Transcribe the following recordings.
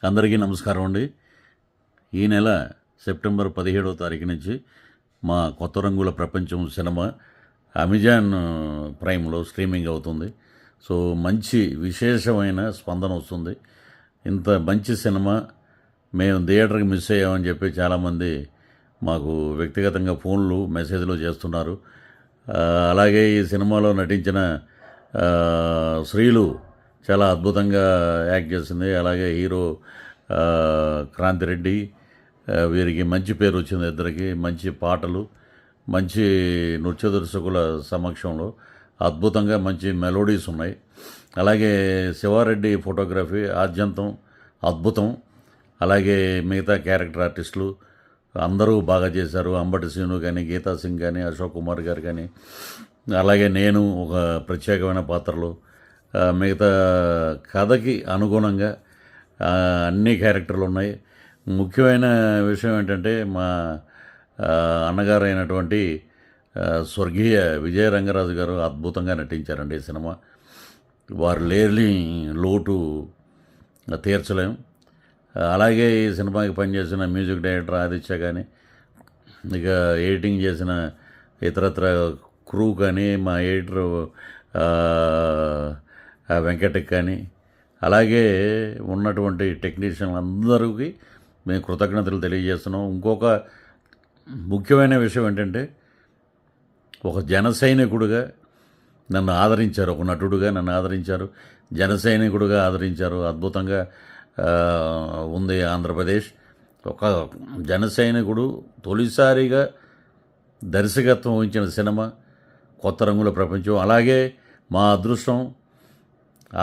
అందరికీ నమస్కారం అండి. ఈ నెల సెప్టెంబర్ 17వ తారీఖు నుంచి మా కొత్త రంగుల ప్రపంచం సినిమా అమెజాన్ ప్రైమ్లో స్ట్రీమింగ్ అవుతుంది. సో మంచి విశేషమైన స్పందన వస్తుంది. ఇంత మంచి సినిమా మేము థియేటర్కి మిస్ అయ్యామని చెప్పి చాలామంది మాకు వ్యక్తిగతంగా ఫోన్లు మెసేజ్లు చేస్తున్నారు. అలాగే ఈ సినిమాలో నటించిన శ్రీలు చాలా అద్భుతంగా యాక్ట్ చేసింది. అలాగే హీరో క్రాంతిరెడ్డి, వీరికి మంచి పేరు వచ్చింది. ఇద్దరికి మంచి పాటలు, మంచి నృత్య దర్శకుల సమక్షంలో అద్భుతంగా మంచి మెలోడీస్ ఉన్నాయి. అలాగే శివారెడ్డి ఫోటోగ్రఫీ ఆద్యంతం అద్భుతం. అలాగే మిగతా క్యారెక్టర్ ఆర్టిస్టులు అందరూ బాగా చేశారు. అంబటి శ్రీను కానీ, గీతా సింగ్ కానీ, అశోక్ కుమార్ గారు కానీ, అలాగే నేను ఒక ప్రత్యేకమైన పాత్రలో, మిగతా కథకి అనుగుణంగా అన్ని క్యారెక్టర్లు ఉన్నాయి. ముఖ్యమైన విషయం ఏంటంటే మా అన్నగారు అయినటువంటి స్వర్గీయ విజయ రంగరాజు గారు అద్భుతంగా నటించారండి ఈ సినిమా. వారు లేని లోటు తీర్చలేం. అలాగే ఈ సినిమాకి పనిచేసిన మ్యూజిక్ డైరెక్టర్ ఆదిత్య కానీ, ఇక ఎడిటింగ్ చేసిన ఇతరత్ర క్రూ కానీ, మా ఎడిటర్ వెంకటకి కానీ, అలాగే ఉన్నటువంటి టెక్నీషియన్ అందరికీ మేము కృతజ్ఞతలు తెలియజేస్తున్నాం. ఇంకొక ముఖ్యమైన విషయం ఏంటంటే ఒక జన సైనికుడిగా నన్ను ఆదరించారు, ఒక నటుడుగా నన్ను ఆదరించారు, జన సైనికుడిగా ఆదరించారు. అద్భుతంగా ఉంది ఆంధ్రప్రదేశ్. ఒక జన సైనికుడు తొలిసారిగా దర్శకత్వం వహించిన సినిమా కొత్త రంగుల ప్రపంచం. అలాగే మా అదృష్టం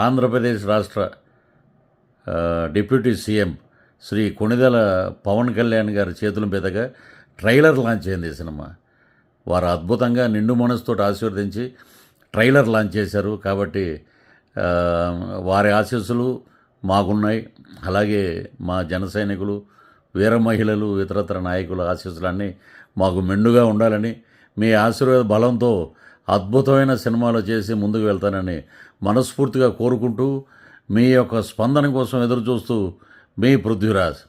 ఆంధ్రప్రదేశ్ రాష్ట్ర డిప్యూటీ సీఎం శ్రీ కొణిదెల పవన్ కళ్యాణ్ గారి చేతుల మీదుగా ట్రైలర్ లాంచ్ అయింది ఈ సినిమా. వారు అద్భుతంగా నిండు మనసుతో ఆశీర్వదించి ట్రైలర్ లాంచ్ చేశారు. కాబట్టి వారి ఆశీస్సులు మాకున్నాయి. అలాగే మా జన సైనికులు, వీర మహిళలు, ఇతరత్ర నాయకుల ఆశీస్సులన్నీ మాకు మెండుగా ఉండాలని, మీ ఆశీర్వాద బలంతో అద్భుతమైన సినిమాలు చేసి ముందుకు వెళ్తానని మనస్ఫూర్తిగా కోరుకుంటూ, మీ యొక్క స్పందన కోసం ఎదురు చూస్తూ మీ పృథ్వీరాజ్.